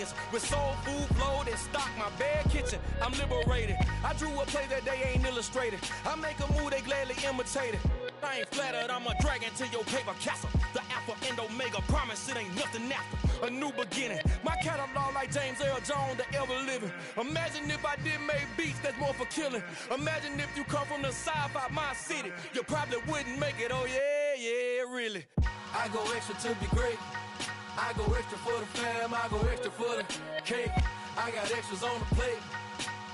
business. With soul food flowed and stock my bare kitchen, I'm liberated. I drew a play that they ain't illustrated. I make a move, they gladly imitate it. I ain't flattered, I'm a dragon to your paper castle. The Alpha and Omega, promise it ain't nothing after. A new beginning, my catalog like James Earl Jones, the ever living. Imagine if I did make beats, that's more for killing. Imagine if you come from the sci-fi my city, you probably wouldn't make it, oh yeah, really. I go extra to be great. I go extra for the fam, I go extra for the cake. I got extras on the plate.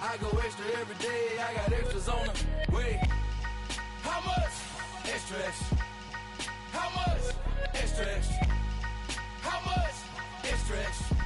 I go extra every day, I got extras on the way. How much? Extra, extra. How much? Extra, extra. How much? Extra, extra.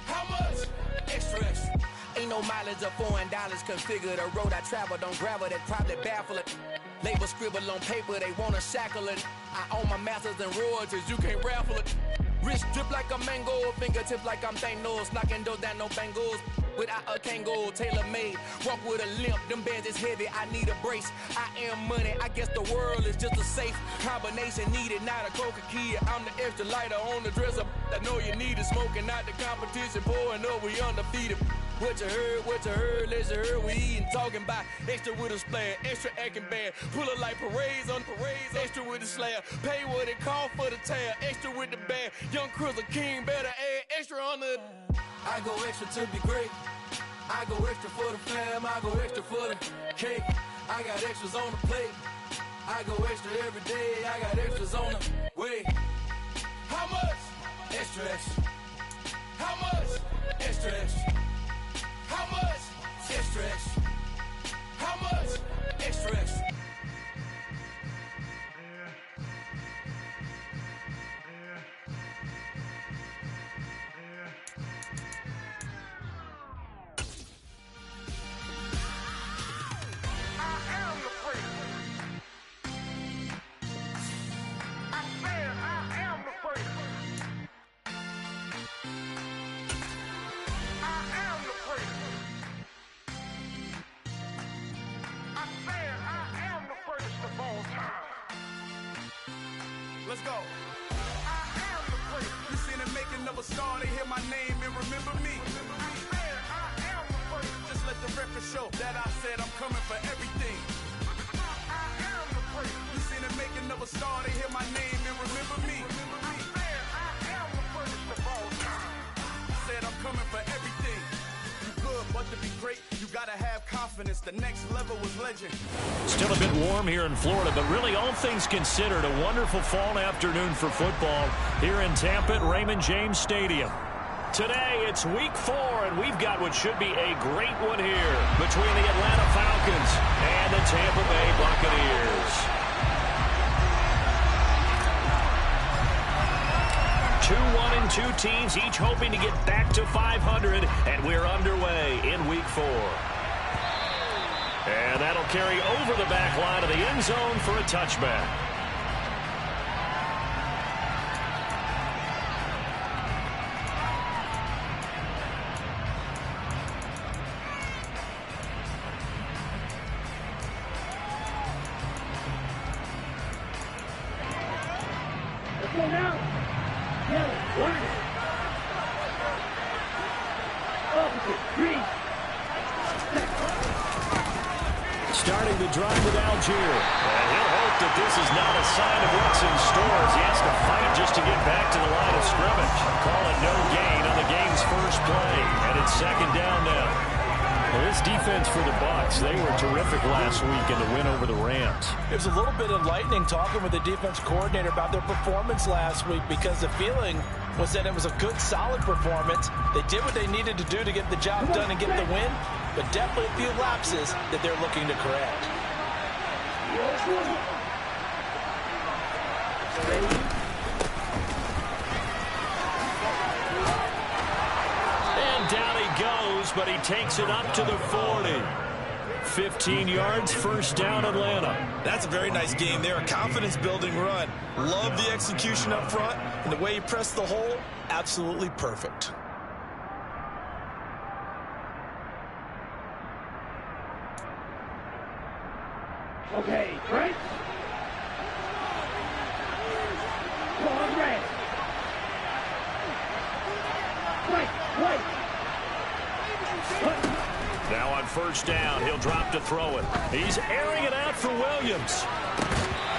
How much? Extra, extra. Ain't no mileage of $4 configure the road I travel. Don't gravel, that probably baffle it. Label scribble on paper, they wanna shackle it. I own my masters and royalties, you can't raffle it. Wrist drip like a mango, fingertips like I'm Thanos. Knocking doors down, no bangles. Without a Kango, tailor-made. Walk with a limp, them bands is heavy, I need a brace. I am money, I guess the world is just a safe combination needed, not a coca key. I'm the extra lighter on the dresser. I know you need it, smoking out the competition, pouring up, we undefeated. What you heard, let's hear we eating, talking about extra with a splash, extra acting bad, pull it like parades on parades, extra with the slab, pay what it cost for the tab, extra with the band, young Chris a king, better add extra on the. I go extra to be great, I go extra for the fam, I go extra for the cake, I got extras on the plate, I go extra every day, I got extras on the way. How much? Extra, extra. How much? Extra, extra. How much? Extra, extra. How much? Extra, extra. Let's go. I am the place. You seen the making of a star, they hear my name and remember me. I am the place. Just let the record show that I said I'm coming for everything. I am the place. You seen the making of a star, they hear my name and remember me. I am the first of all time. Said I'm coming for everything. You good, but to be great, you gotta have confidence. The next level was legend. Still a bit warm here in Florida, but really all things considered, a wonderful fall afternoon for football here in Tampa at Raymond James Stadium. Today, it's week 4, and we've got what should be a great one here between the Atlanta Falcons and the Tampa Bay Buccaneers. 2-1-2 teams, each hoping to get back to 500, and we're underway in week 4. And that'll carry over the back line of the end zone for a touchback. Let's go now. Starting the drive with Algier. And he'll hope that this is not a sign of what's in store as he has to fight just to get back to the line of scrimmage. Call it no gain on the game's first play. And it's second down now. Well, this defense for the Bucs, they were terrific last week in the win over the Rams. It was a little bit enlightening talking with the defense coordinator about their performance last week because the feeling was that it was a good, solid performance. They did what they needed to do to get the job done and get the win, but definitely a few lapses that they're looking to correct. And down he goes, but he takes it up to the 40. 15 yards, first down Atlanta. That's a very nice game there, a confidence-building run. Love the execution up front, and the way he pressed the hole, absolutely perfect. Okay, right? Come on, right. Right. Now on first down, he'll drop to throw it. He's airing it out for Williams.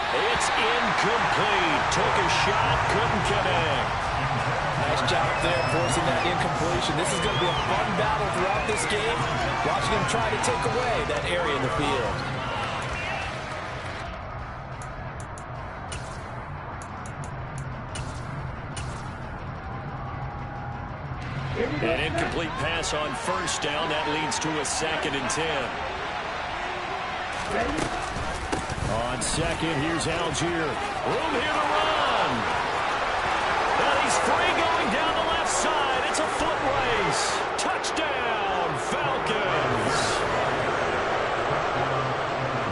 It's incomplete. Took a shot, couldn't connect. Nice job there forcing that incompletion. This is going to be a fun battle throughout this game. Watching him try to take away that area in the field. An incomplete pass on first down. That leads to a 2nd and 10. On second, here's Algier. Room here to run. And he's free going down the left side. It's a foot race. Touchdown, Falcons.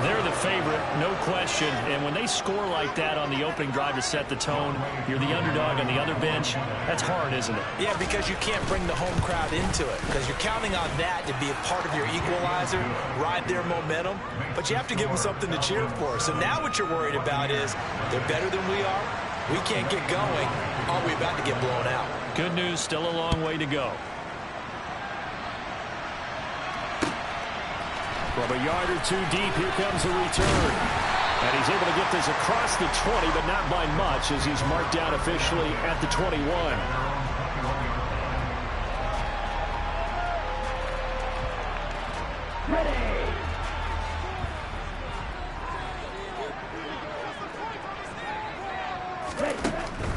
They're the favorite, no question. And when they score like that on the opening drive to set the tone, you're the underdog on the other bench. That's hard, isn't it? Yeah, because you can't bring the home crowd into it. Because you're counting on that to be a part of your equalizer, ride their momentum. But you have to give them something to cheer for. So now what you're worried about is they're better than we are. We can't get going. Are we about to get blown out? Good news, still a long way to go. From a yard or two deep, here comes a return. And he's able to get this across the 20, but not by much, as he's marked down officially at the 21.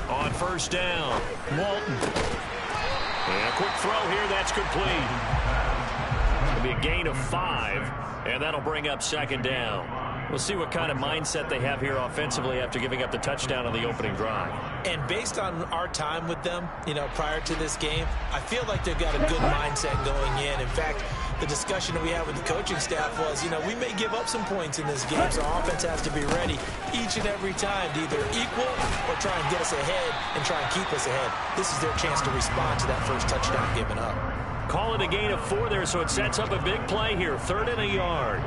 On first down, Walton. And a quick throw here, that's complete. It'll be a gain of 5, and that'll bring up 2nd down. We'll see what kind of mindset they have here offensively after giving up the touchdown on the opening drive. And based on our time with them, prior to this game, I feel like they've got a good mindset going in. In fact, the discussion that we had with the coaching staff was, we may give up some points in this game, so our offense has to be ready each and every time to either equal or try and get us ahead and try and keep us ahead. This is their chance to respond to that first touchdown given up. Call it a gain of 4 there, so it sets up a big play here, 3rd and a yard.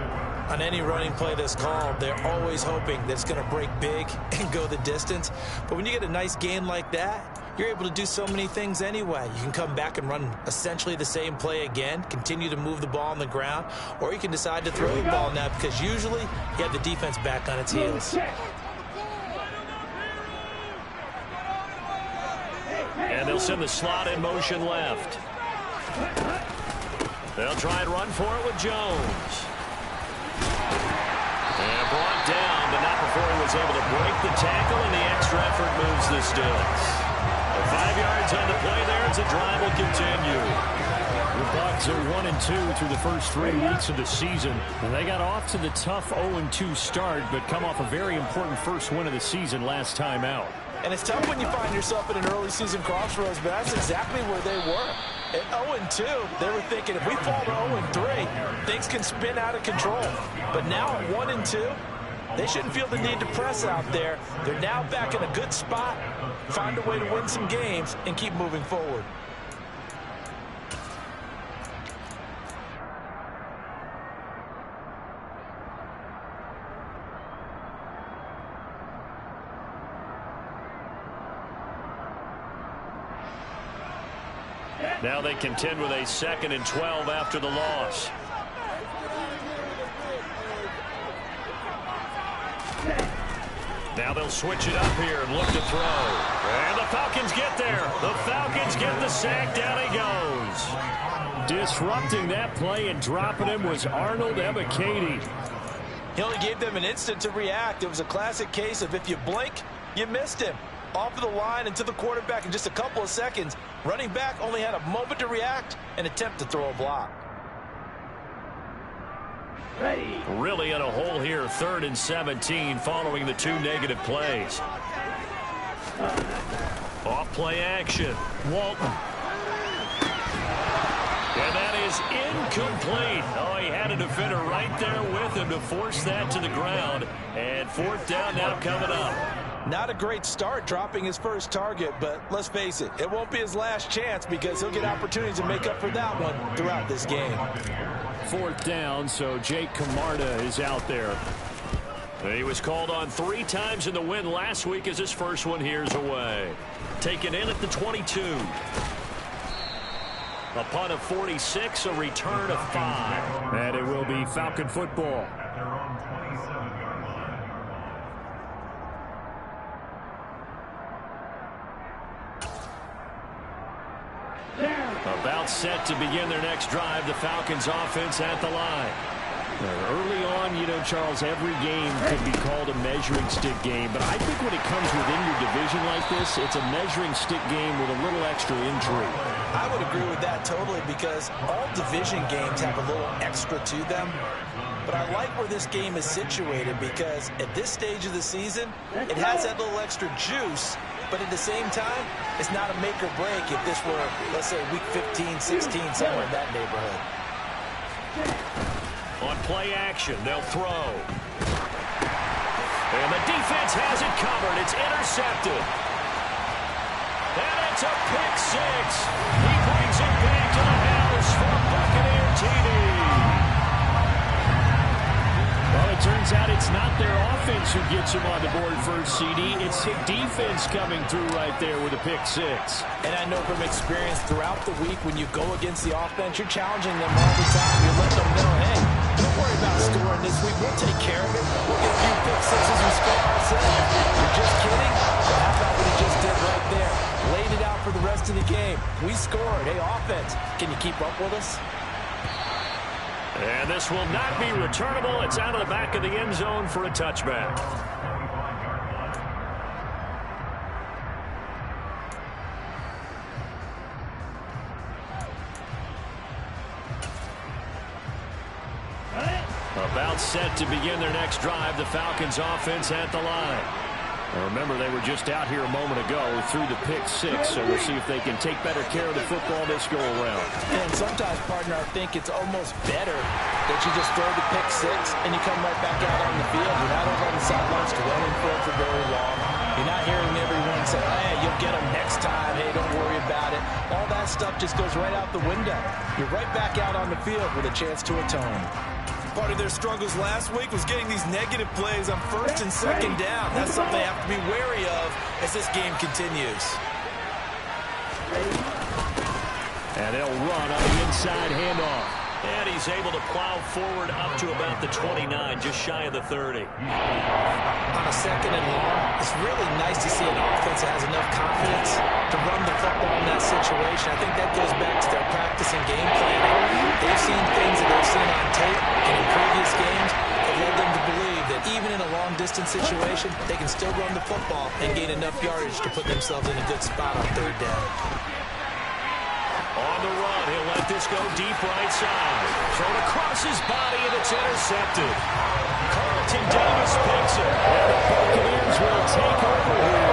On any running play that's called, they're always hoping that it's going to break big and go the distance. But when you get a nice gain like that, you're able to do so many things anyway. You can come back and run essentially the same play again, continue to move the ball on the ground, or you can decide to throw the ball now because usually you have the defense back on its heels. And they'll send the slot in motion left. They'll try and run for it with Jones. And brought down, but not before he was able to break the tackle, and the extra effort moves the sticks. 5 yards on the play there as the drive will continue. The Bucs are 1-2 through the first 3 weeks of the season. And they got off to the tough 0-2 start, but come off a very important first win of the season last time out. And it's tough when you find yourself at an early season crossroads, but that's exactly where they were. At 0-2, they were thinking if we fall to 0-3, things can spin out of control. But now at 1-2, they shouldn't feel the need to press out there. They're now back in a good spot, find a way to win some games, and keep moving forward. Now they contend with a 2nd and 12 after the loss. Now they'll switch it up here and look to throw. And the Falcons get there. The Falcons get the sack. Down he goes. Disrupting that play and dropping him was Arnold Ebiketie. He only gave them an instant to react. It was a classic case of if you blink, you missed him. Off of the line and to the quarterback in just a couple of seconds. Running back only had a moment to react and attempt to throw a block. Really in a hole here, 3rd and 17 following the 2 negative plays. Off play action. Walton. And that is incomplete. Oh, he had a defender right there with him to force that to the ground. And 4th down now coming up. Not a great start dropping his first target, but let's face it, it won't be his last chance because he'll get opportunities to make up for that one throughout this game. 4th down, so Jake Camarda is out there. He was called on 3 times in the win last week as his first one here's away. Taken in at the 22. A punt of 46, a return of 5. And it will be Falcon football. About set to begin their next drive, the Falcons offense at the line. Early on, you know, Charles, every game could be called a measuring stick game, but I think when it comes within your division like this, it's a measuring stick game with a little extra intrigue. I would agree with that totally, because all division games have a little extra to them. But I like where this game is situated, because at this stage of the season, it has that little extra juice. But at the same time, it's not a make or break if this were, let's say, week 15, 16, somewhere in that neighborhood. On play action, they'll throw. And the defense has it covered. It's intercepted. And it's a pick six. He brings it back to the house for Buccaneer TV. Well, it turns out it's not their offense who gets him on the board first, CD. It's the defense coming through right there with a pick six. And I know from experience throughout the week, when you go against the offense, you're challenging them all the time. You're letting them know, hey, don't worry about scoring this week. We'll take care of it. We'll get a few pick sixes and score ourselves. You're just kidding? Well, how about what he just did right there? Laid it out for the rest of the game. We scored. Hey, offense, can you keep up with us? And this will not be returnable. It's out of the back of the end zone for a touchback. About set to begin their next drive, the Falcons offense at the line. Now remember, they were just out here a moment ago through the pick six, so we'll see if they can take better care of the football this go around. And sometimes, partner, I think it's almost better that you just throw the pick six and you come right back out on the field. You're not over on the sidelines dwelling for very long. You're not hearing everyone say, hey, you'll get them next time. Hey, don't worry about it. All that stuff just goes right out the window. You're right back out on the field with a chance to atone. Part of their struggles last week was getting these negative plays on first and second down. That's something they have to be wary of as this game continues. And they'll run on the inside handoff. And he's able to plow forward up to about the 29, just shy of the 30. On a second and long, it's really nice to see an offense that has enough confidence to run the football in that situation. I think that goes back to their practice and game planning. They've seen things that they've seen on tape and in previous games that led them to believe that even in a long-distance situation, they can still run the football and gain enough yardage to put themselves in a good spot on third down. On the run, he'll let this go deep right side. Thrown across his body, and it's intercepted. Carlton Davis picks it. And the Buccaneers will take over here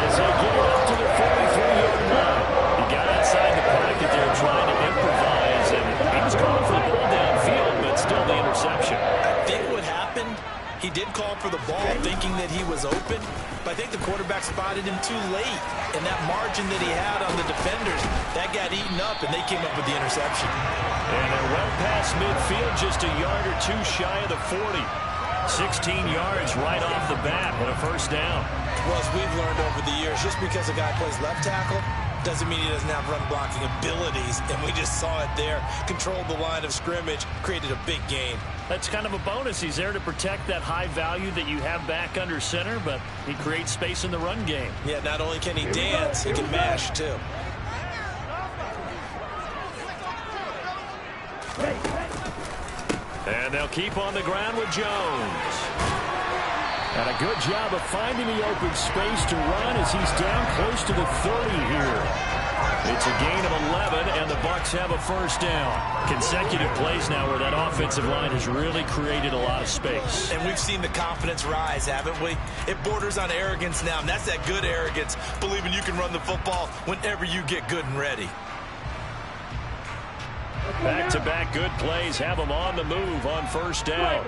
as they get it up to the 43-yard line. He got outside the pocket there trying to improvise, and he was calling for the ball downfield, but still the interception. I think what happened, he did call for the ball thinking that he was open, but I think the quarterback spotted him too late. And that margin that he had on the defenders, that got eaten up, and they came up with the interception. And they're well past midfield, just a yard or two shy of the 40. 16 yards right off the bat, but a first down. Well, as we've learned over the years, just because a guy plays left tackle doesn't mean he doesn't have run blocking abilities, and we just saw it there. Controlled the line of scrimmage, created a big gain. That's kind of a bonus. He's there to protect that high value that you have back under center, but he creates space in the run game. Yeah, not only can he dance, he can mash, too. And they'll keep on the ground with Jones. And a good job of finding the open space to run as he's down close to the 30 here. It's a gain of 11, and the Bucs have a first down. Consecutive plays now where that offensive line has really created a lot of space. And we've seen the confidence rise, haven't we? It borders on arrogance now, and that's that good arrogance, believing you can run the football whenever you get good and ready. Back-to-back good plays have them on the move on first down.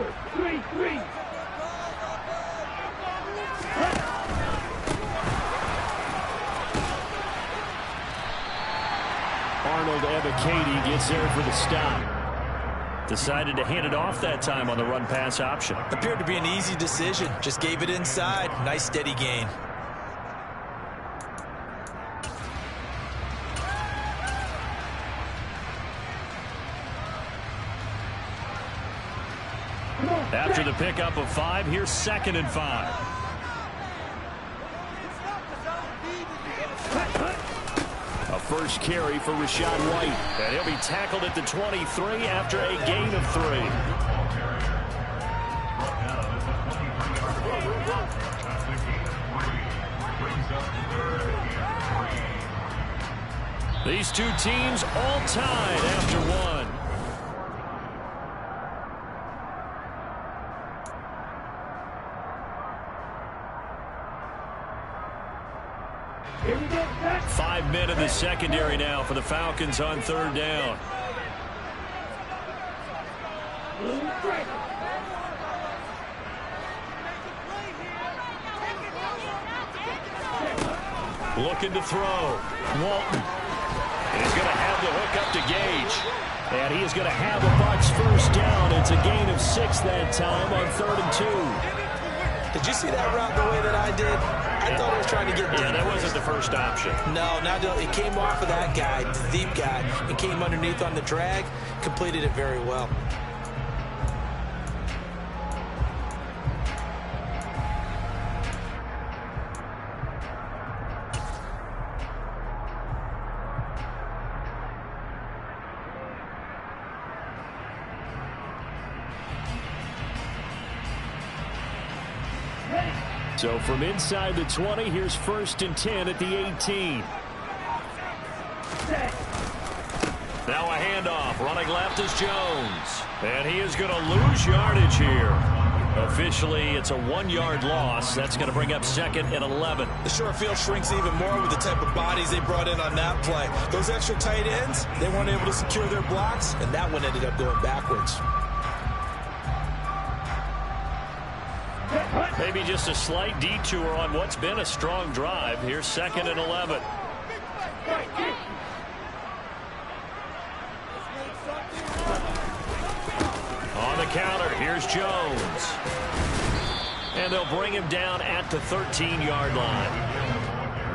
Arnold Ebiketie gets there for the stop. Decided to hand it off that time on the run-pass option. Appeared to be an easy decision. Just gave it inside. Nice steady gain. After the pickup of 5, here's 2nd and 5. A first carry for Rachaad White. And he'll be tackled at the 23 after a gain of 3. These two teams all tied after 1. Here we go, set. 5 men in the secondary now for the Falcons on 3rd down. Looking to throw. Walton. And he's going to have the hook up to Gage. And he is going to have a Bucs first down. It's a gain of 6 that time on 3rd and 2. Did you see that route the way that I did? I thought he was trying to get deep. Yeah, that wasn't the first option. No, it came off of that guy, the deep guy, and came underneath on the drag, completed it very well. So from inside the 20, here's 1st and 10 at the 18. Now a handoff. Running left is Jones. And he is going to lose yardage here. Officially, it's a 1-yard loss. That's going to bring up 2nd and 11. The short field shrinks even more with the type of bodies they brought in on that play. Those extra tight ends, they weren't able to secure their blocks, and that one ended up going backwards. Maybe just a slight detour on what's been a strong drive. Here's 2nd and 11. On the counter, here's Jones. And they'll bring him down at the 13-yard line.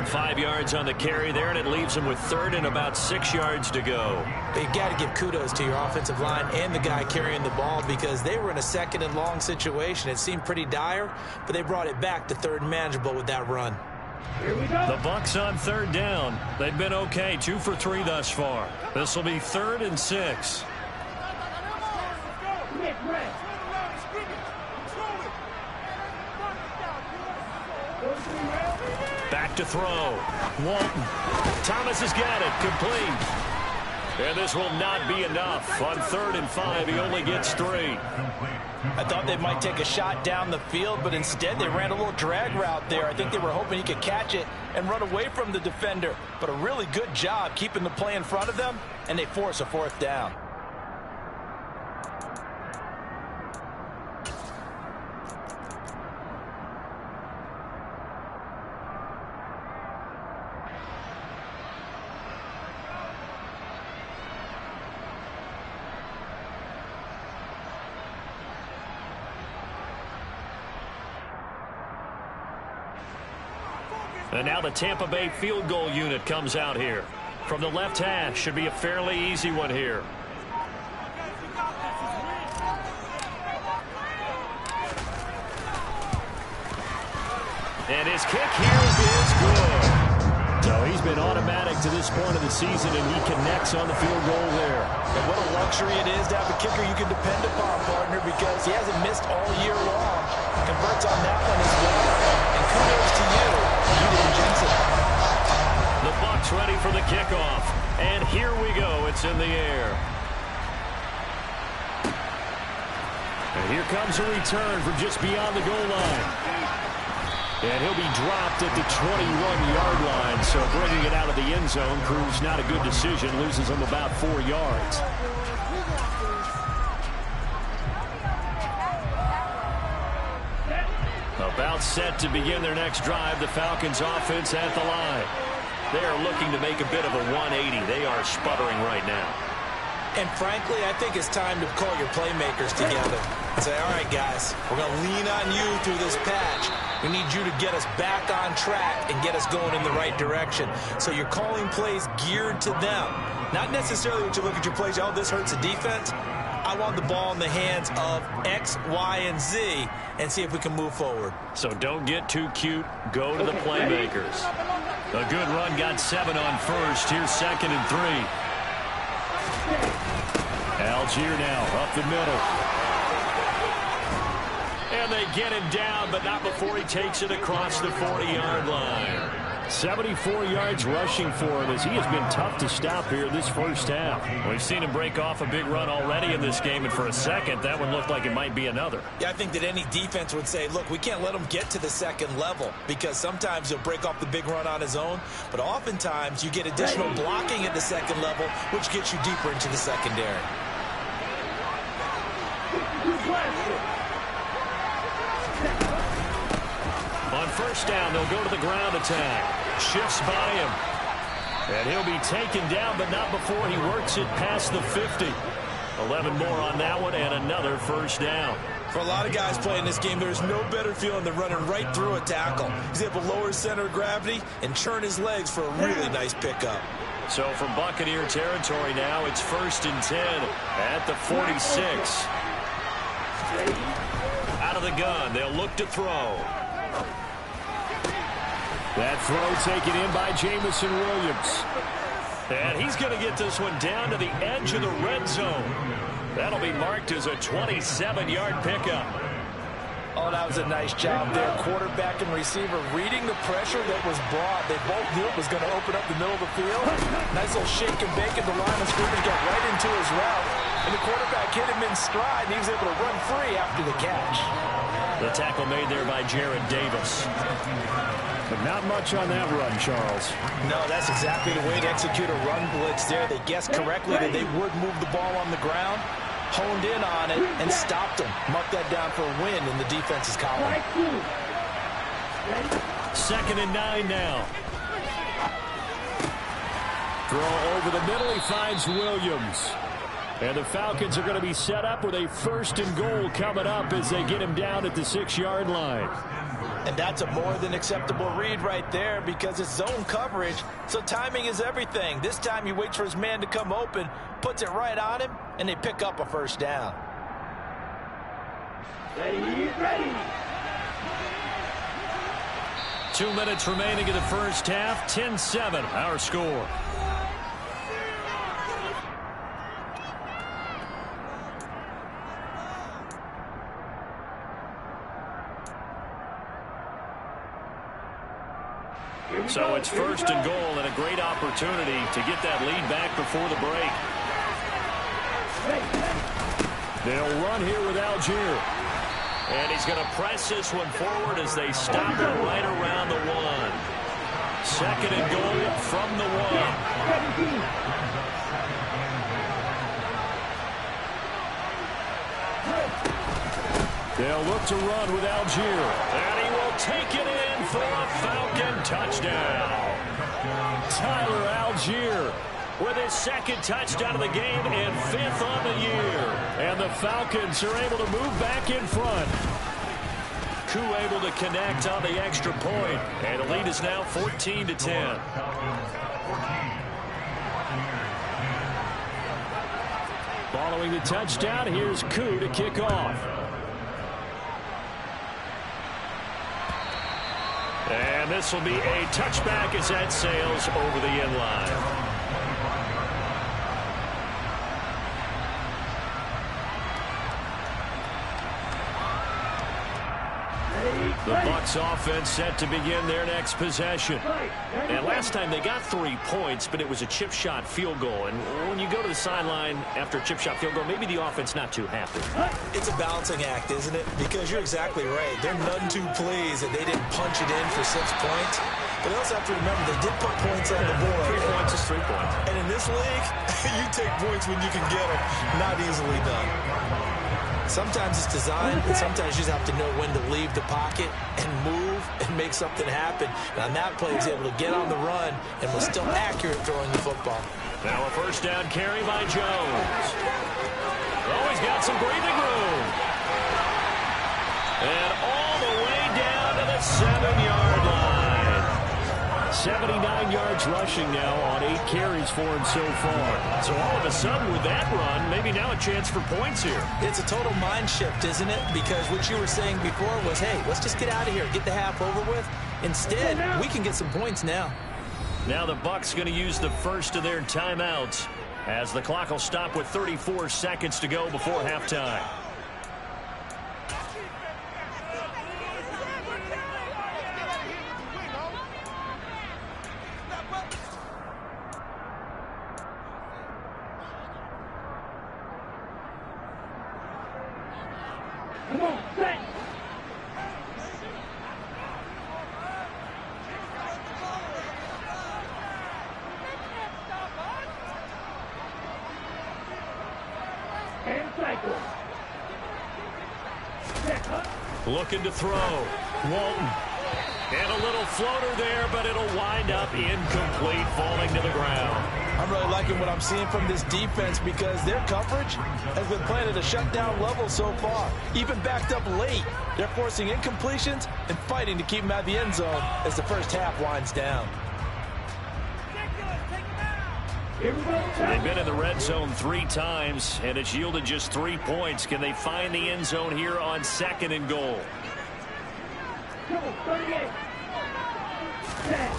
5 yards on the carry there, and it leaves him with 3rd and about 6 yards to go. But you got to give kudos to your offensive line and the guy carrying the ball, because they were in a 2nd and long situation. It seemed pretty dire, but they brought it back to 3rd and manageable with that run. Here we go. The Bucs on 3rd down. They've been okay, 2 for 3 thus far. This will be 3rd and 6. Back to throw. Walton. Thomas has got it. Complete. And this will not be enough. On 3rd and 5, he only gets 3. I thought they might take a shot down the field, but instead they ran a little drag route there. I think they were hoping he could catch it and run away from the defender. But a really good job keeping the play in front of them, and they force a 4th down. And now the Tampa Bay field goal unit comes out here. From the left hash, should be a fairly easy one here. And his kick here is good. So he's been automatic to this point of the season, and he connects on the field goal there. And what a luxury it is to have a kicker you can depend upon, partner, because he hasn't missed all year long. Converts on that one as well. And kudos to you. You didn't jinx it. The Bucs ready for the kickoff. And here we go. It's in the air. And here comes a return from just beyond the goal line. And he'll be dropped at the 21-yard line. So bringing it out of the end zone proves not a good decision. Loses him about 4 yards. About set to begin their next drive. The Falcons offense at the line. They are looking to make a bit of a 180. They are sputtering right now. And frankly, I think it's time to call your playmakers together and say, all right, guys, we're going to lean on you through this patch. We need you to get us back on track and get us going in the right direction. So you're calling plays geared to them. Not necessarily what you look at your plays, oh, this hurts the defense. I want the ball in the hands of X, Y, and Z and see if we can move forward. So don't get too cute. Go to the playmakers. A good run got 7 on first. Here's 2nd and 3. Algier now up the middle. And they get him down, but not before he takes it across the 40-yard line. 74 yards rushing for him as he has been tough to stop here this first half. We've seen him break off a big run already in this game, and for a second, that one looked like it might be another. Yeah, I think that any defense would say, look, we can't let him get to the second level because sometimes he'll break off the big run on his own, but oftentimes you get additional blocking at the second level, which gets you deeper into the secondary. On first down, they'll go to the ground attack. Shifts by him. And he'll be taken down, but not before he works it past the 50. 11 more on that one, and another first down. For a lot of guys playing this game, there's no better feeling than running right through a tackle. He's able to lower his center of gravity and churn his legs for a really nice pickup. So from Buccaneer territory now, it's 1st and 10 at the 46. Out of the gun, they'll look to throw. That throw taken in by Jameson Williams. And he's going to get this one down to the edge of the red zone. That'll be marked as a 27-yard pickup. Oh, that was a nice job there. Quarterback and receiver reading the pressure that was brought. They both knew it was going to open up the middle of the field. Nice little shake and bake at the line of scrimmage, got right into his route. And the quarterback hit him in stride, and he was able to run free after the catch. The tackle made there by Jared Davis. But not much on that run, Charles. No, that's exactly the way to execute a run blitz there. They guessed correctly that they would move the ball on the ground, honed in on it, and stopped them. Marked that down for a win in the defense's column. 2nd and 9 now. Throw over the middle, he finds Williams. And the Falcons are going to be set up with a 1st and goal coming up as they get him down at the 6-yard line. And that's a more than acceptable read right there because it's zone coverage, so timing is everything. This time he waits for his man to come open, puts it right on him, and they pick up a first down. Ready. 2 minutes remaining in the first half. 10-7, our score. So it's 1st and goal and a great opportunity to get that lead back before the break. They'll run here with Algier. And he's going to press this one forward as they stop it right around the 1. 2nd and goal from the 1. They'll look to run with Algier. And he will take it in for a Falcon touchdown. Tyler Algier with his 2nd touchdown of the game and 5th on the year. And the Falcons are able to move back in front. Koo able to connect on the extra point. And the lead is now 14-10. Following the touchdown, here's Koo to kick off. And this will be a touchback as that sails over the end line. The Bucs offense set to begin their next possession. And last time they got 3 points, but it was a chip shot field goal. And when you go to the sideline after a chip shot field goal, maybe the offense not too happy. It's a balancing act, isn't it? Because you're exactly right. They're none too pleased that they didn't punch it in for 6 points. But they also have to remember they did put points on the board. 3 points is 3 points. And in this league, you take points when you can get them. Not easily done. Sometimes it's design, and sometimes you just have to know when to leave the pocket and move and make something happen. And on that play, he was able to get on the run and was still accurate throwing the football. Now a first down carry by Jones. Oh, he's got some breathing room. And all the way down to the 7-yard line. 79 yards rushing now on 8 carries for him so far. So all of a sudden with that run, maybe now a chance for points here. It's a total mind shift, isn't it? Because what you were saying before was, hey, let's just get out of here, get the half over with. Instead, we can get some points now. Now the Bucs going to use the first of their timeouts as the clock will stop with 34 seconds to go before halftime. Come on, set. And cycle. Set up. Looking to throw. Walton. And a little floater there, but it'll wind up incomplete, falling to the ground. I'm really liking what I'm seeing from this defense because their coverage has been playing at a shutdown level so far. Even backed up late, they're forcing incompletions and fighting to keep them out of the end zone as the first half winds down. Here we go. They've been in the red zone 3 times, and it's yielded just 3 points. Can they find the end zone here on 2nd and goal? Go, 38. Set.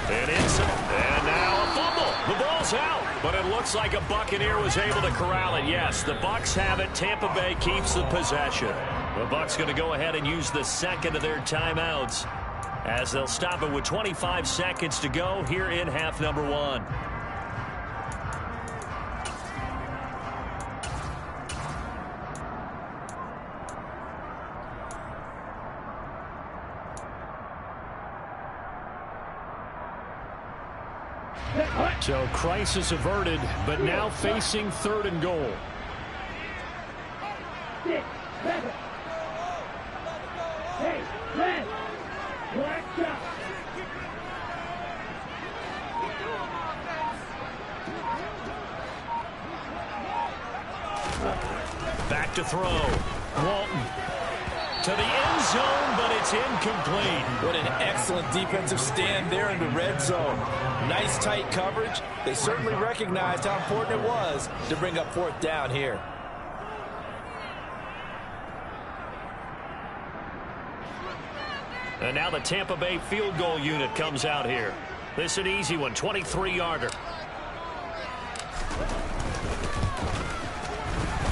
And now a fumble. The ball's out, but it looks like a Buccaneer was able to corral it. Yes, the Bucs have it. Tampa Bay keeps the possession. The Bucs going to go ahead and use the second of their timeouts as they'll stop it with 25 seconds to go here in half number 1. So crisis averted, but now facing 3rd and goal. 6, 7. Hey, red. Black shot. Back to throw. Walton. To the end zone, but it's incomplete. What an excellent defensive stand there in the red zone. Nice tight coverage. They certainly recognized how important it was to bring up 4th down here. And now the Tampa Bay field goal unit comes out here. This is an easy one, 23-yarder.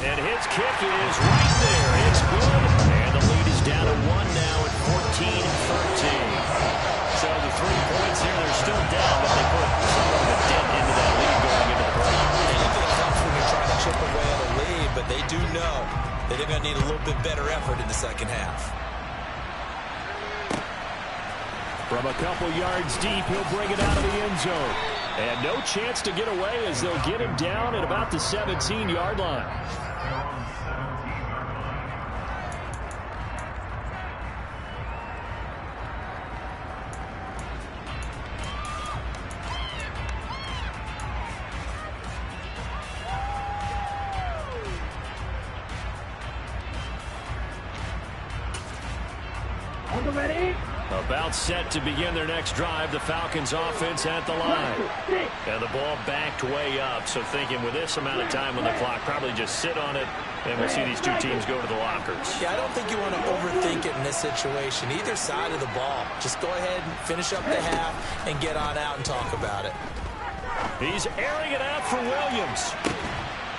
And his kick is right there. It's good. And the lead is down to 1 now at 14-13. So the 3 points here, they're still down, but they put somewhat of a dent into that lead going into the break. Anything comes when you're trying to chip away at a lead, but they do know that they're going to need a little bit better effort in the second half. From a couple yards deep, he'll bring it out of the end zone. And no chance to get away as they'll get him down at about the 17-yard line. On the ready. About set to begin their next drive. The Falcons offense at the line. And the ball backed way up. So thinking with this amount of time on the clock, probably just sit on it, and we'll see these 2 teams go to the lockers. Yeah, I don't think you want to overthink it in this situation. Either side of the ball. Just go ahead and finish up the half and get on out and talk about it. He's airing it out for Williams.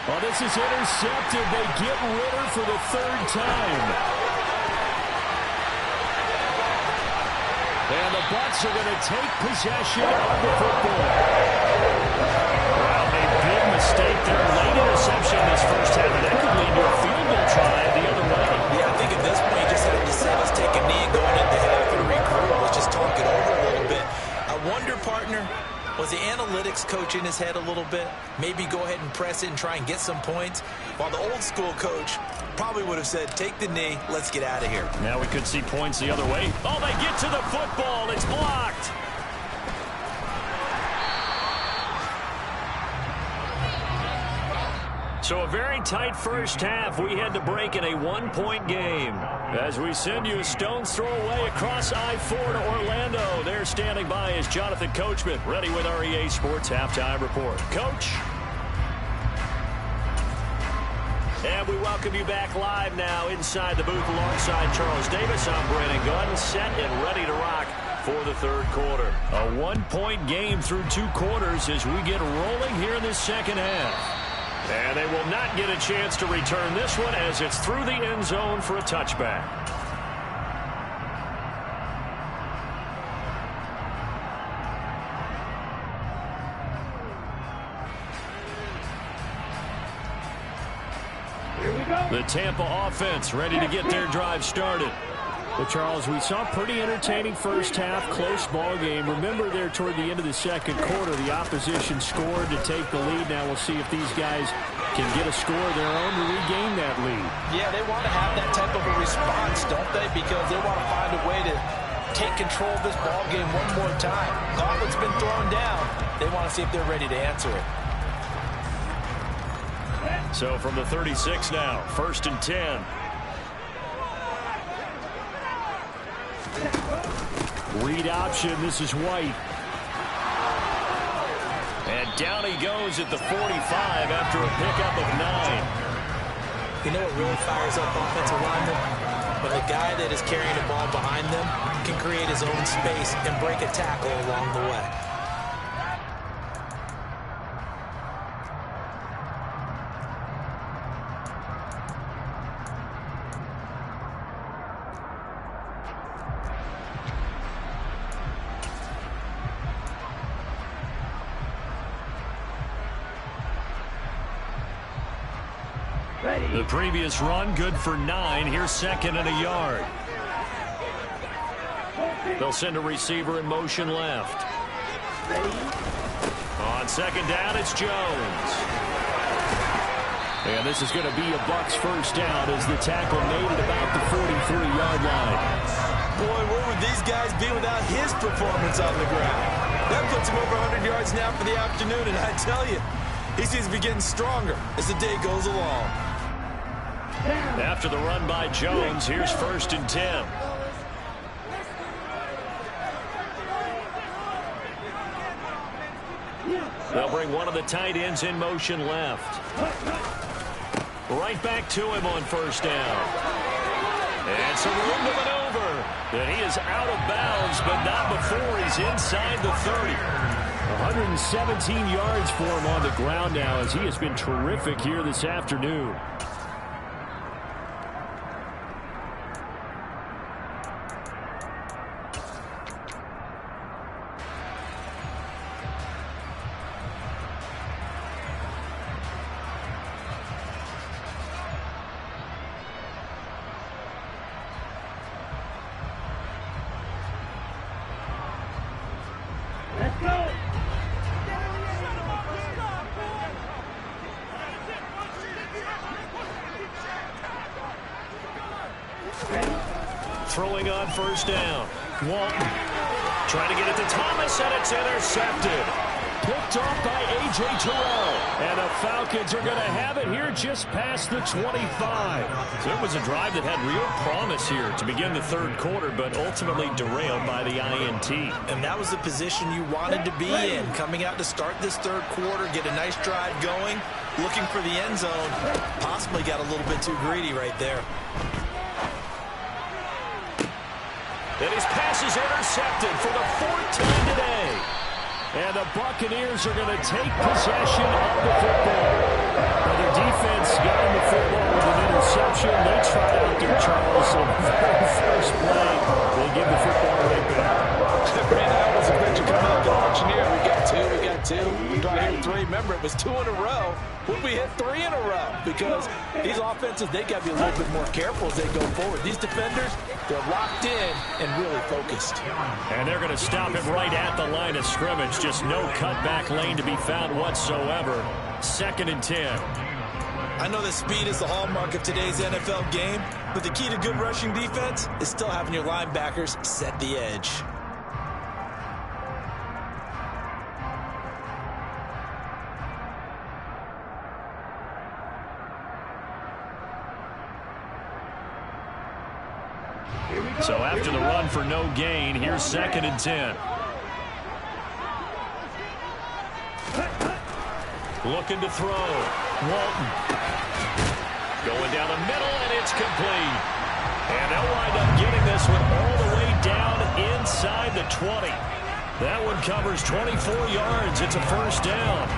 Well, this is intercepted. They get Ritter for the 3rd time. And the Bucs are going to take possession of the football. Well, a big mistake there. Late interception this first half, and that could lead to a field goal try the other way. Yeah, I think at this point you just have to say, let's take a knee and go into the half and regroup. Let's just talk it over a little bit. I wonder, partner, was the analytics coach in his head a little bit? Maybe go ahead and press it and try and get some points. While the old school coach probably would have said, take the knee, let's get out of here. Now we could see points the other way. Oh, they get to the football. It's blocked. So So a very tight first half. We had to break in a one-point game. As we send you a stone's throw away across I-4 to Orlando. There standing by is Jonathan Coachman, ready with our EA Sports Halftime Report. Coach. And we welcome you back live now inside the booth alongside Charles Davis. I'm Brandon Gunn, set and ready to rock for the third quarter. A one-point game through 2 quarters as we get rolling here in this second half. And they will not get a chance to return this one as it's through the end zone for a touchback. Here we go. The Tampa offense ready to get their drive started. Well, Charles, we saw a pretty entertaining first half, close ball game. Remember there toward the end of the second quarter, the opposition scored to take the lead. Now we'll see if these guys can get a score of their own to regain that lead. Yeah, they want to have that type of a response, don't they? Because they want to find a way to take control of this ball game one more time. Gauntlet's been thrown down. They want to see if they're ready to answer it. So from the 36 now, 1st and 10. Read option. This is White. And down he goes at the 45 after a pickup of 9. You know what really fires up offensive linemen? When the guy that is carrying the ball behind them can create his own space and break a tackle along the way. The previous run, good for 9. Here's 2nd and a yard. They'll send a receiver in motion left. On 2nd down, it's Jones. And this is going to be a Bucs first down as the tackle made at about the 43-yard line. Boy, where would these guys be without his performance on the ground? That puts him over 100 yards now for the afternoon, and I tell you, he seems to be getting stronger as the day goes along. After the run by Jones, here's 1st and 10. They'll bring one of the tight ends in motion left. Right back to him on 1st down. And some room to maneuver. And he is out of bounds, but not before he's inside the 30. 117 yards for him on the ground now as he has been terrific here this afternoon. Let's go. Throwing on 1st down. Walton trying to get it to Thomas, and it's intercepted. Picked off by A.J. Terrell. And the Falcons are going to have it here just past the 25. So it was a drive that had real promise here to begin the third quarter, but ultimately derailed by the INT. And that was the position you wanted to be in, coming out to start this third quarter, get a nice drive going, looking for the end zone. Possibly got a little bit too greedy right there. And his pass is intercepted for the 4th time today. And the Buccaneers are going to take possession of the football. Now their defense got in the football with an interception. They tried out their Charles on the very first play. They give the football right back. Man, that was a picture coming up the auctioneer. We got two. Do I hear 3? Remember, it was 2 in a row. Would we hit 3 in a row? Because these offenses, they got to be a little bit more careful as they go forward. These defenders, they're locked in and really focused. And they're going to stop him right at the line of scrimmage. Just no cutback lane to be found whatsoever. 2nd and 10. I know that speed is the hallmark of today's NFL game, but the key to good rushing defense is still having your linebackers set the edge. So after the run for no gain, here's 2nd and 10. Looking to throw. Walton. Going down the middle, and it's complete. And they'll wind up getting this one all the way down inside the 20. That one covers 24 yards. It's a 1st down.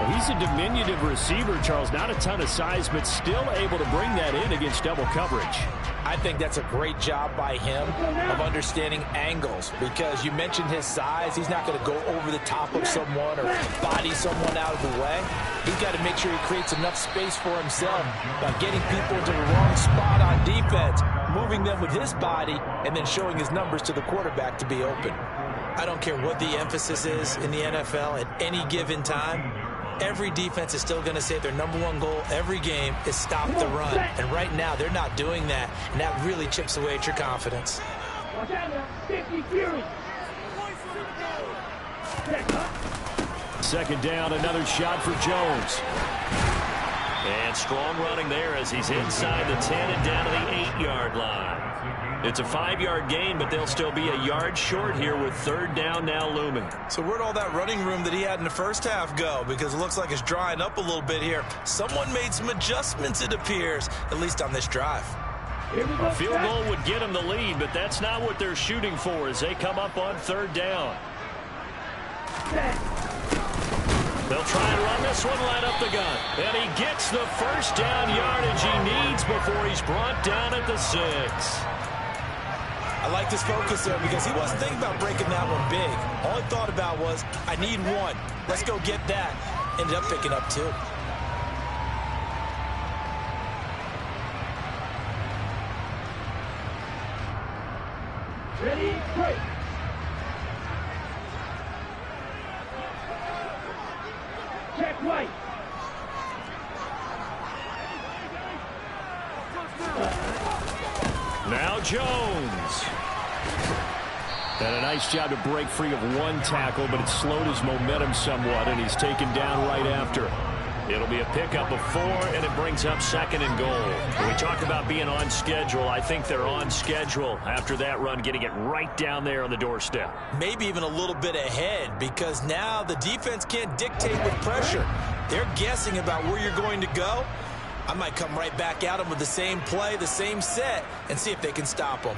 Well, he's a diminutive receiver, Charles. Not a ton of size, but still able to bring that in against double coverage. I think that's a great job by him of understanding angles, because you mentioned his size. He's not going to go over the top of someone or body someone out of the way. He's got to make sure he creates enough space for himself by getting people into the wrong spot on defense, moving them with his body, and then showing his numbers to the quarterback to be open. I don't care what the emphasis is in the NFL at any given time. Every defense is still going to say their #1 goal every game is stop the run. And right now, they're not doing that. And that really chips away at your confidence. Watch out now. 50 Fury. 2nd down, another shot for Jones. And strong running there as he's inside the 10 and down to the 8-yard line. It's a 5-yard gain, but they'll still be a yard short here with 3rd down now looming. So where'd all that running room that he had in the first half go? Because it looks like it's drying up a little bit here. Someone made some adjustments, it appears, at least on this drive. A field goal would get them the lead, but that's not what they're shooting for as they come up on 3rd down. They'll try and run this one, line up the gun. And he gets the 1st down yardage he needs before he's brought down at the 6. I like this focus there because he wasn't thinking about breaking that one big. All he thought about was, I need 1. Let's go get that. Ended up picking up 2. Ready, break. Check right. Now Jones. And a nice job to break free of 1 tackle, but it slowed his momentum somewhat, and he's taken down right after. It'll be a pickup of 4, and it brings up 2nd and goal. When we talk about being on schedule, I think they're on schedule after that run, getting it right down there on the doorstep. Maybe even a little bit ahead, because now the defense can't dictate with pressure. They're guessing about where you're going to go. I might come right back at them with the same play, the same set, and see if they can stop them.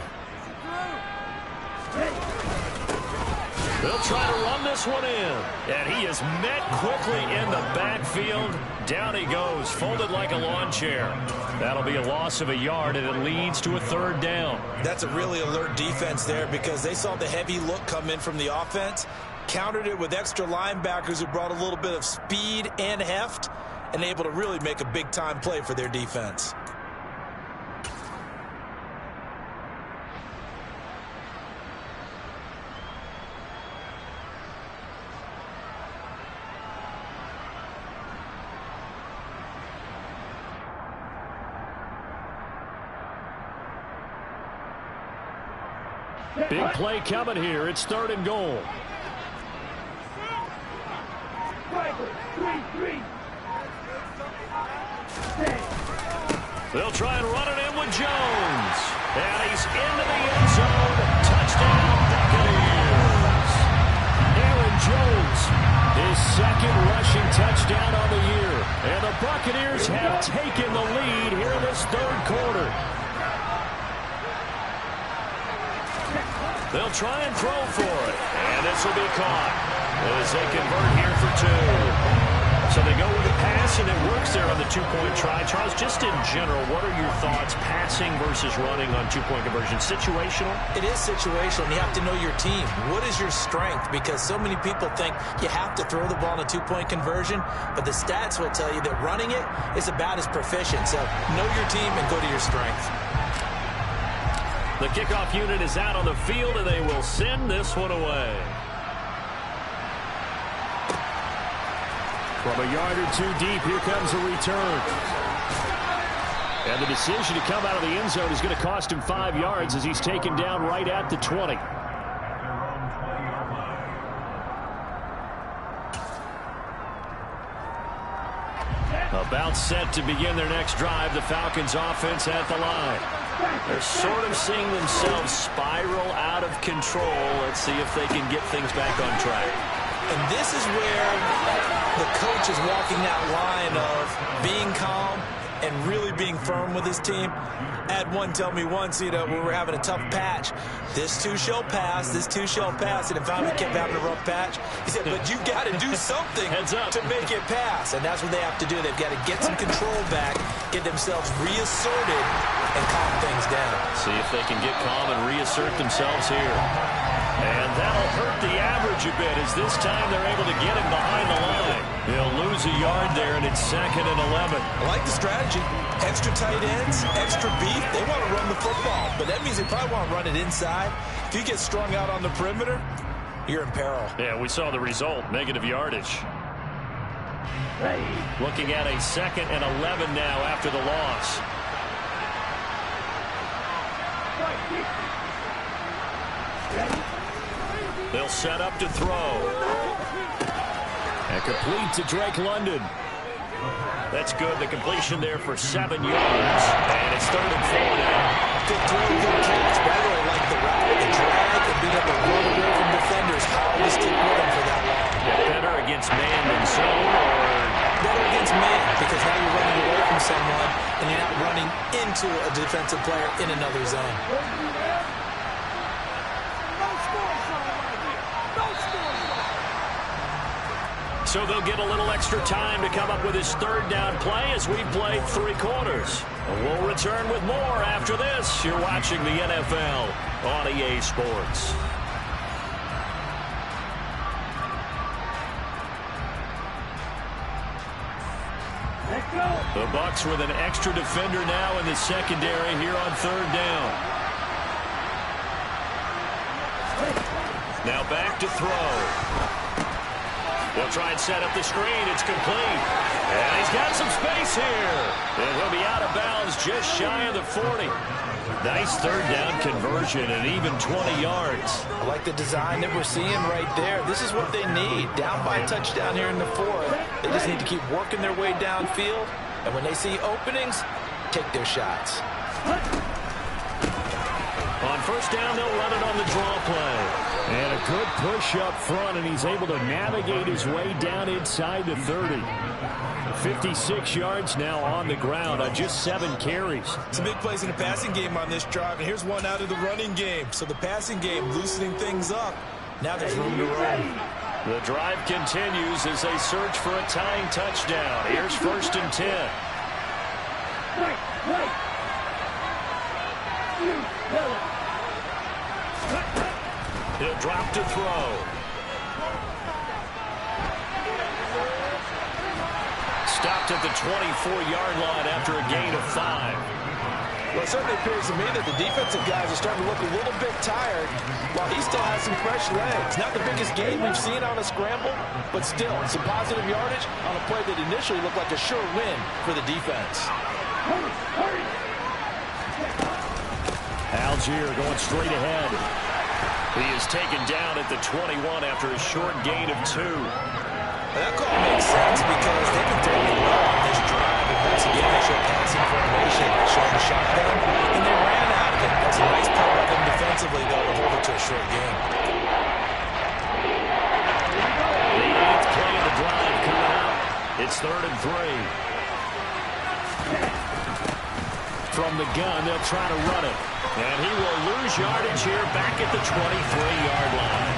They'll try to run this one in. And he is met quickly in the backfield. Down he goes, folded like a lawn chair. That'll be a loss of a yard, and it leads to a 3rd down. That's a really alert defense there because they saw the heavy look come in from the offense, countered it with extra linebackers who brought a little bit of speed and heft, and able to really make a big-time play for their defense. Big play coming here. It's 3rd and goal. 3-3. They'll try and run it in with Jones. And he's into the end zone. Touchdown, Buccaneers. Aaron Jones, his 2nd rushing touchdown on the year. And the Buccaneers have taken the lead here in this 3rd quarter. They'll try and throw for it. And this will be caught as they convert here for 2. So they go with a pass, and it works there on the 2-point try. Charles, just in general, what are your thoughts passing versus running on 2-point conversion? Situational? It is situational. You have to know your team. What is your strength? Because so many people think you have to throw the ball in a 2-point conversion, but the stats will tell you that running it is about as proficient. So know your team and go to your strength. The kickoff unit is out on the field, and they will send this one away. From a yard or 2 deep, here comes a return. And the decision to come out of the end zone is going to cost him 5 yards as he's taken down right at the 20. About set to begin their next drive, the Falcons offense at the line. They're sort of seeing themselves spiral out of control. Let's see if they can get things back on track. And this is where the coach is walking that line of being calm and really being firm with his team. I had one tell me once, when we were having a tough patch, this too shall pass, this too shall pass, and it finally kept having a rough patch. He said, but you got to do something to make it pass, and that's what they have to do. They've got to get some control back, get themselves reasserted, and calm things down. See if they can get calm and reassert themselves here. And that'll hurt the average a bit, as this time they're able to get him behind the line. He'll lose a yard there, and it's 2nd and 11. I like the strategy. Extra tight ends, extra beef. They want to run the football, but that means they probably want to run it inside. If you get strung out on the perimeter, you're in peril. Yeah, we saw the result, negative yardage. Looking at a 2nd and 11 now after the loss. They'll set up to throw. And complete to Drake London. That's good. The completion there for 7 yards. And it's 3rd and 4 now. Good throw, good catch. By the way, like the route, the drag, and being able to run away from defenders. How to stick with them for that long. Yeah, better against man than zone, or better against man, because now you're running away from someone and you're not running into a defensive player in another zone. So they'll get a little extra time to come up with his 3rd down play as we've played 3 quarters. And we'll return with more after this. You're watching the NFL on EA Sports. The Bucs with an extra defender now in the secondary here on 3rd down. Now back to throw. They'll try and set up the screen. It's complete. And he's got some space here. And he'll be out of bounds just shy of the 40. Nice 3rd down conversion and even 20 yards. I like the design that we're seeing right there. This is what they need. Down by a touchdown here in the 4th. They just need to keep working their way downfield. And when they see openings, take their shots. On 1st down, they'll run it on the draw play. And a good push up front, and he's able to navigate his way down inside the 30. 56 yards now on the ground on just 7 carries. Some big plays in the passing game on this drive, and here's one out of the running game. So the passing game loosening things up. Now there's room to run. The drive continues as they search for a tying touchdown. Here's 1st and 10. He'll drop to throw. Stopped at the 24-yard line after a gain of 5. Well, it certainly appears to me that the defensive guys are starting to look a little bit tired while he still has some fresh legs. Not the biggest gain we've seen on a scramble, but still some positive yardage on a play that initially looked like a sure win for the defense. Algier going straight ahead. He is taken down at the 21 after a short gain of 2. That call makes sense because they've been throwing it well on this drive. And once again, they show passing formation, showing the shotgun, and they ran out of it. That's a nice play by them defensively, though, to hold it to a short game. The 8th play of the drive coming out. It's 3rd and 3. From the gun, they'll try to run it. And he will lose yardage here back at the 23-yard line.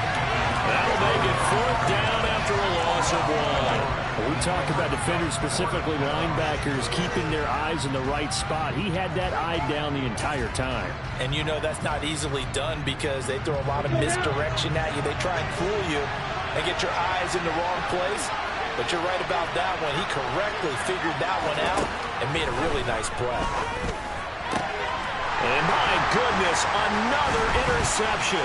That'll make it 4th down after a loss of 1. When we talk about defenders, specifically linebackers, keeping their eyes in the right spot. He had that eye down the entire time. And you know that's not easily done because they throw a lot of misdirection at you. They try and fool you and get your eyes in the wrong place. But you're right about that one. He correctly figured that one out and made a really nice play. And my goodness, another interception.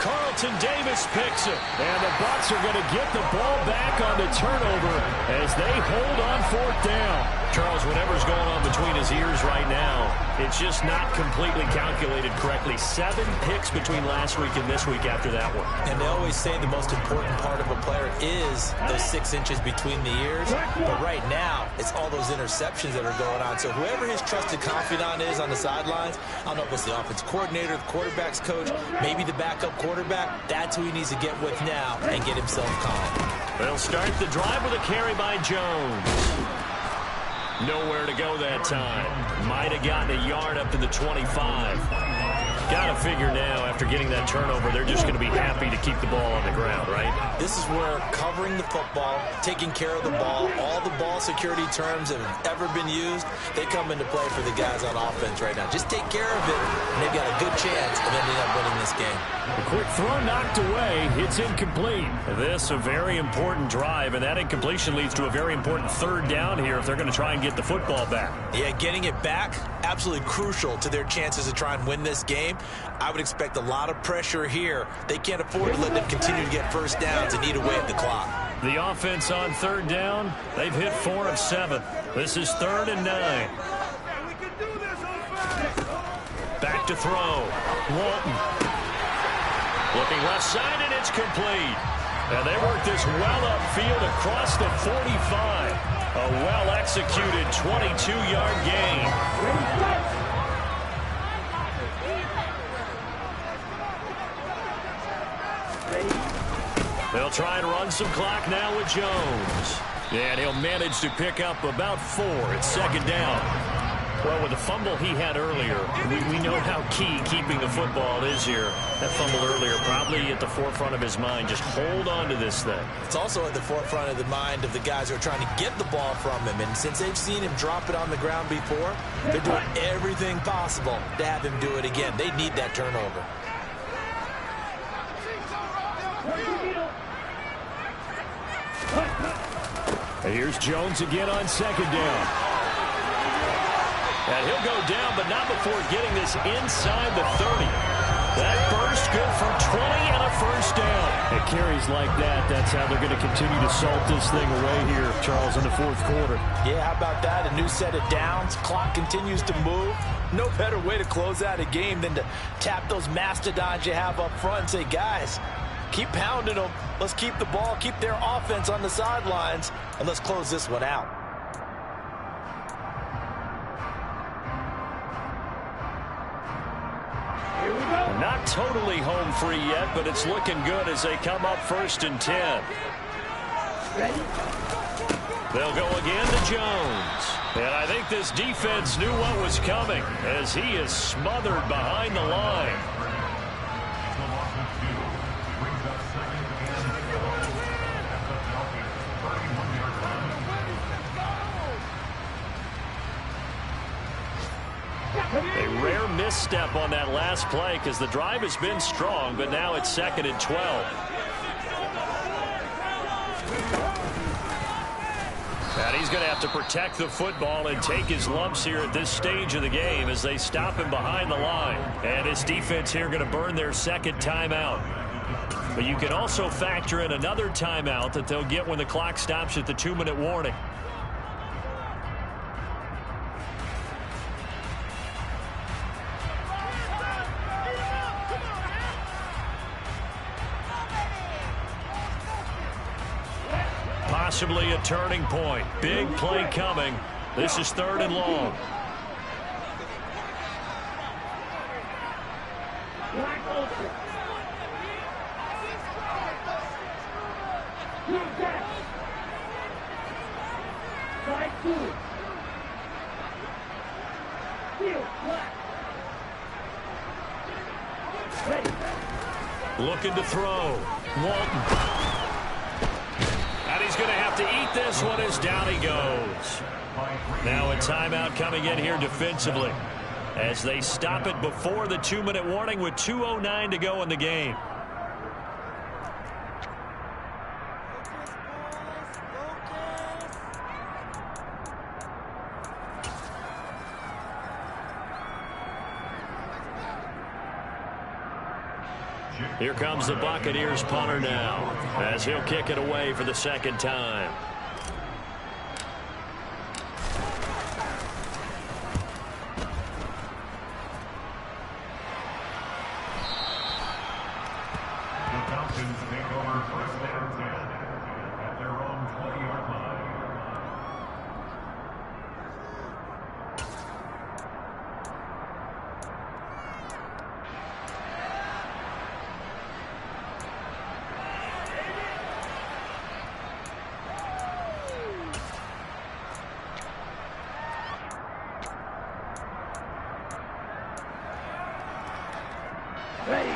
Carlton Davis picks it. And the Bucs are going to get the ball back on the turnover as they hold on 4th down. Charles, whatever's going on between his ears right now, it's just not completely calculated correctly. 7 picks between last week and this week after that one. And they always say the most important part of a player is those 6 inches between the ears. But right now, it's all those interceptions that are going on. So whoever his trusted confidant is on the sidelines, I don't know if it's the offense coordinator, the quarterback's coach, maybe the backup quarterback, that's who he needs to get with now and get himself calm. They'll start the drive with a carry by Jones. Nowhere to go that time. Might have gotten a yard up to the 25. Got to figure now, after getting that turnover, they're just going to be happy to keep the ball on the ground, right? This is where covering the football, taking care of the ball, all the ball security terms that have ever been used, they come into play for the guys on offense right now. Just take care of it, and they've got a good chance of ending up winning this game. A quick throw knocked away. It's incomplete. This a very important drive, and that incompletion leads to a very important 3rd down here if they're going to try and get the football back. Yeah, getting it back, absolutely crucial to their chances to try and win this game. I would expect a lot of pressure here. They can't afford to let them continue to get first downs and eat away at the clock. The offense on 3rd down, they've hit 4 of 7. This is 3rd and 9. Back to throw. Walton. Looking left side, and it's complete. And they work this well upfield across the 45. A well-executed 22-yard gain. They'll try and run some clock now with Jones. And he'll manage to pick up about 4. It's 2nd down. Well, with the fumble he had earlier, we know how key keeping the football is here. That fumble earlier probably at the forefront of his mind. Just hold on to this thing. It's also at the forefront of the mind of the guys who are trying to get the ball from him. And since they've seen him drop it on the ground before, they're doing everything possible to have him do it again. They need that turnover. And here's Jones again on 2nd down. And he'll go down, but not before getting this inside the 30. That burst good for 20 and a 1st down. It carries like that. That's how they're going to continue to salt this thing away here, Charles, in the 4th quarter. Yeah, how about that? A new set of downs. Clock continues to move. No better way to close out a game than to tap those mastodons you have up front and say, guys, keep pounding them. Let's keep the ball, keep their offense on the sidelines, and let's close this one out. Not totally home free yet, but it's looking good as they come up 1st and 10. They'll go again to Jones. And I think this defense knew what was coming as he is smothered behind the line. A rare misstep on that last play because the drive has been strong, but now it's 2nd and 12. And he's going to have to protect the football and take his lumps here at this stage of the game as they stop him behind the line. And his defense here going to burn their 2nd timeout. But you can also factor in another timeout that they'll get when the clock stops at the 2-minute warning. Possibly a turning point. Big play coming. This is 3rd and long. Looking to throw. Walton. And he's going to have to eat this one as down he goes. Now a timeout coming in here defensively as they stop it before the 2-minute warning with 2:09 to go in the game. Here comes the Buccaneers punter now as he'll kick it away for the 2nd time. Ready.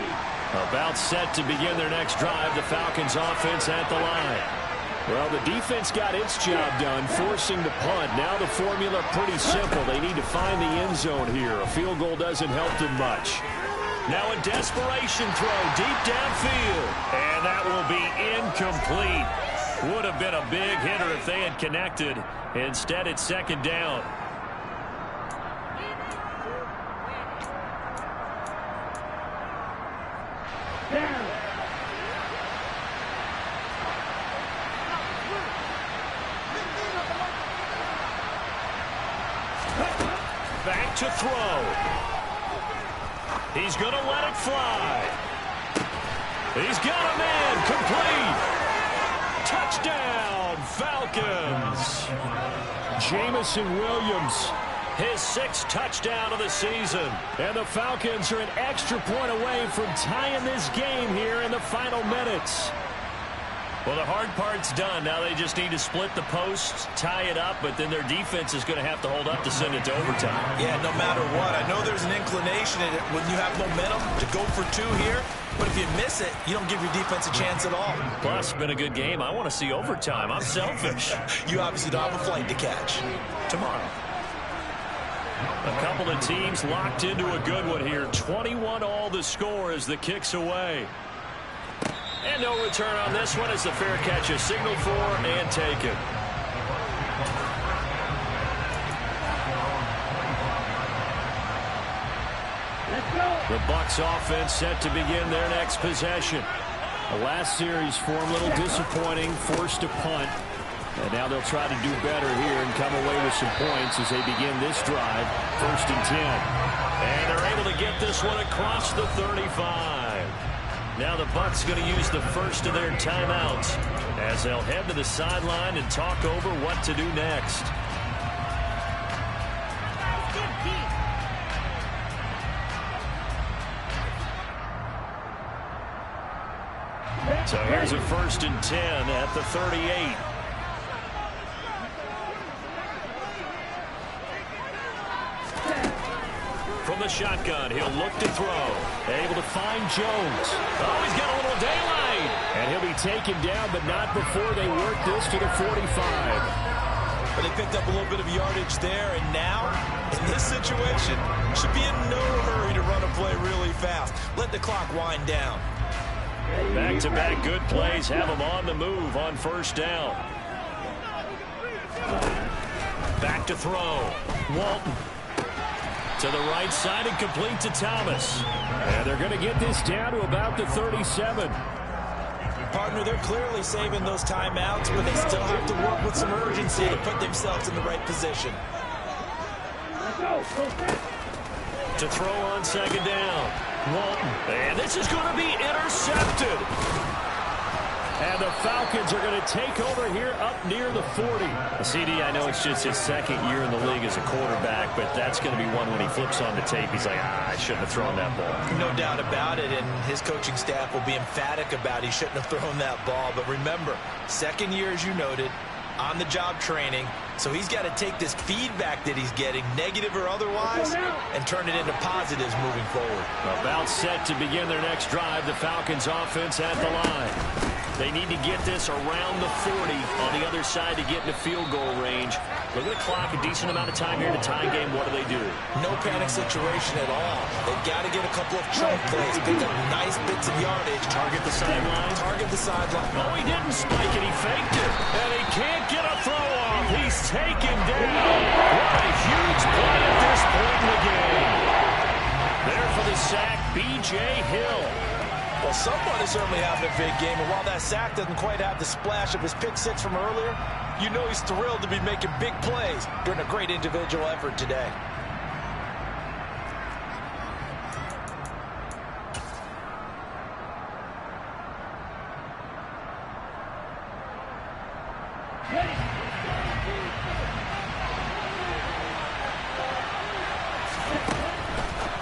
About set to begin their next drive. The Falcons offense at the line. Well, the defense got its job done, forcing the punt. Now the formula pretty simple. They need to find the end zone here. A field goal doesn't help them much. Now a desperation throw deep downfield. And that will be incomplete. Would have been a big hitter if they had connected. Instead, it's second down. Down. Back to throw. He's going to let it fly. He's got a man. Complete. Touchdown, Falcons. Jameson Williams, his 6th touchdown of the season. And the Falcons are an extra point away from tying this game here in the final minutes. Well, the hard part's done. Now they just need to split the posts, tie it up, but then their defense is going to have to hold up to send it to overtime. Yeah, no matter what. I know there's an inclination in it when you have momentum to go for 2 here, but if you miss it, you don't give your defense a chance at all. Plus, been a good game. I want to see overtime. I'm selfish. You obviously don't have a flight to catch. Tomorrow. A couple of teams locked into a good one here. 21-all the score as the kick's away. And no return on this one as the fair catch is signaled for and taken. Let's go. The Bucs offense set to begin their next possession. The last series for them a little disappointing, forced a punt. And now they'll try to do better here and come away with some points as they begin this drive. 1st and 10. And they're able to get this one across the 35. Now the Bucs going to use the first of their timeouts as they'll head to the sideline and talk over what to do next. So here's a 1st and 10 at the 38. From the shotgun, he'll look to throw. Able to find Jones. Oh, he's got a little daylight. And he'll be taken down, but not before they work this to the 45. But they picked up a little bit of yardage there, and now, in this situation, should be in no hurry to run a play really fast. Let the clock wind down. Back-to-back good plays have them on the move on 1st down. Back to throw. Walton. To the right side and complete to Thomas. And they're going to get this down to about the 37. Partner, they're clearly saving those timeouts, but they still have to work with some urgency to put themselves in the right position. Let's go. To throw on 2nd down. Walton. And this is going to be intercepted. And the Falcons are going to take over here up near the 40. CD, I know it's just his 2nd year in the league as a quarterback, but that's going to be one when he flips on the tape. He's like, I shouldn't have thrown that ball. No doubt about it, and his coaching staff will be emphatic about he shouldn't have thrown that ball. But remember, 2nd year, as you noted, on-the-job training. So he's got to take this feedback that he's getting, negative or otherwise, and turn it into positives moving forward. About set to begin their next drive, the Falcons offense at the line. They need to get this around the 40 on the other side to get into field goal range. Look at the clock, a decent amount of time here to tie game. What do? No panic situation at all. They've got to get a couple of chunk plays, pick up nice bits of yardage. Target the sideline. Target the sideline. Oh, he didn't spike it. He faked it. And he can't get a throw off. He's taken down. What a huge play at this point in the game. There for the sack, B.J. Hill. Well, someone is certainly having a big game, and while that sack doesn't quite have the splash of his pick 6 from earlier, you know he's thrilled to be making big plays during a great individual effort today.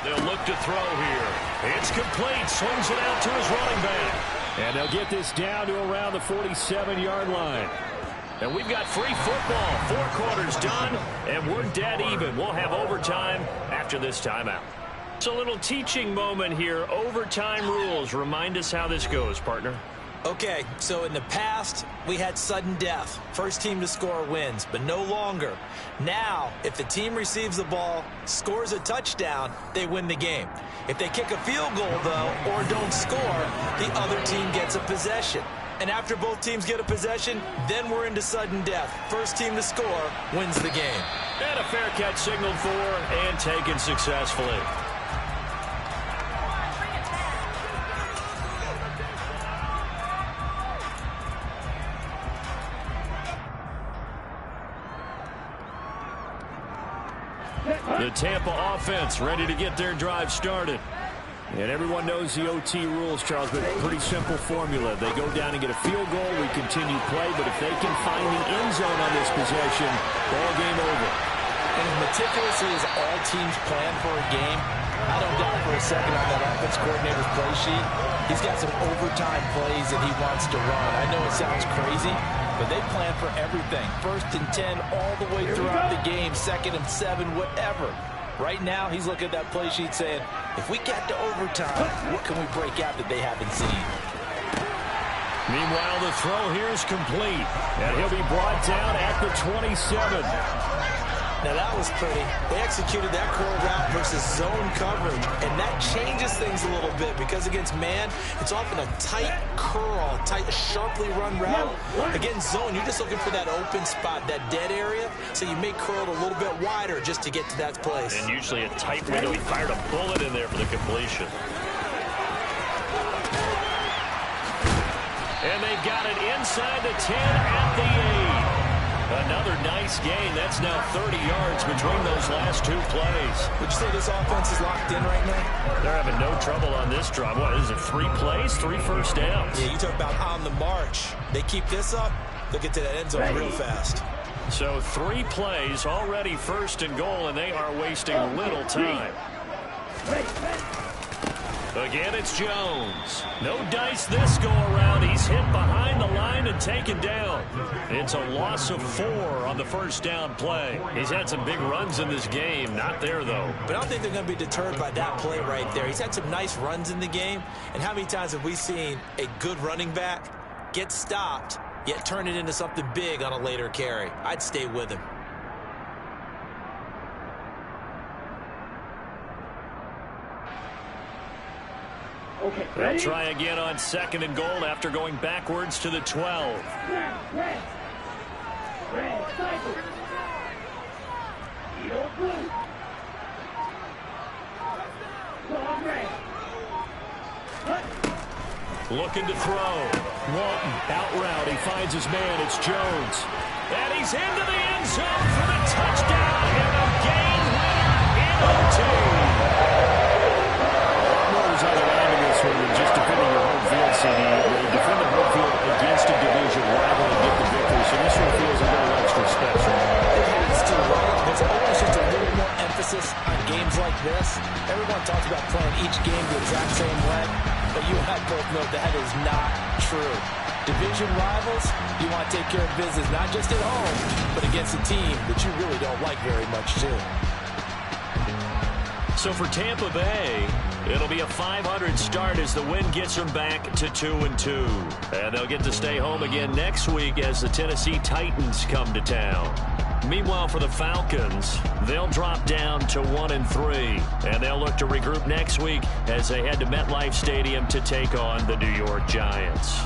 They'll look to throw here. It's complete. Swings it out to his running back. And they'll get this down to around the 47-yard line. And we've got free football. 4 quarters done, and we're dead even. We'll have overtime after this timeout. It's a little teaching moment here. Overtime rules. Remind us how this goes, partner. Okay, so in the past, we had sudden death. First team to score wins, but no longer. Now, if the team receives the ball, scores a touchdown, they win the game. If they kick a field goal, though, or don't score, the other team gets a possession. And after both teams get a possession, then we're into sudden death. First team to score wins the game. And a fair catch signaled for and taken successfully. The Tampa offense ready to get their drive started. And everyone knows the OT rules, Charles, but pretty simple formula. They go down and get a field goal, we continue play, but if they can find the end zone on this possession, ball game over. And as meticulously as all teams plan for a game, I don't doubt for a second on that offense coordinator's play sheet, he's got some overtime plays that he wants to run. I know it sounds crazy, but they plan for everything. 1st and 10 all the way throughout the game, 2nd and 7, whatever. Right now, he's looking at that play sheet saying, if we get to overtime, what can we break out that they haven't seen? Meanwhile, the throw here is complete, and he'll be brought down at the 27. Now that was pretty. They executed that curl route versus zone coverage, and that changes things a little bit because against man, it's often a tight curl, tight, sharply run route. Against zone, you're just looking for that open spot, that dead area, so you may curl it a little bit wider just to get to that place. And usually a tight window. He fired a bullet in there for the completion. And they've got it inside the 10 at the 8. Another nice gain. That's now 30 yards between those last two plays. Would you say this offense is locked in right now? They're having no trouble on this drive. What is it, 3 plays, 3 first downs? Yeah, you talk about on the march. They keep this up, they'll get to that end zone real fast. So 3 plays, already 1st and goal, and they are wasting little time. Again, it's Jones. No dice this go-around. He's hit behind the line and taken down. It's a loss of 4 on the first down play. He's had some big runs in this game. Not there, though. But I don't think they're going to be deterred by that play right there. He's had some nice runs in the game. And how many times have we seen a good running back get stopped, yet turn it into something big on a later carry? I'd stay with him. Okay, They'll try again on 2nd and goal after going backwards to the 12. Red cycle. Yellow blue. Red. Looking to throw. Walton out route. He finds his man. It's Jones. And he's into the end zone for the touchdown and a game winner in OT. On the line in this one, just defending your home field, CD. You defend the home field against a division rival and get the victory, so this one feels a little extra special. It's too right. There's always just a little more emphasis on games like this. Everyone talks about playing each game the exact same way, but you and I both know that is not true. Division rivals, you want to take care of business, not just at home, but against a team that you really don't like very much, too. So for Tampa Bay, it'll be a 500 start as the win gets them back to 2-2. And they'll get to stay home again next week as the Tennessee Titans come to town. Meanwhile, for the Falcons, they'll drop down to 1-3. And they'll look to regroup next week as they head to MetLife Stadium to take on the New York Giants.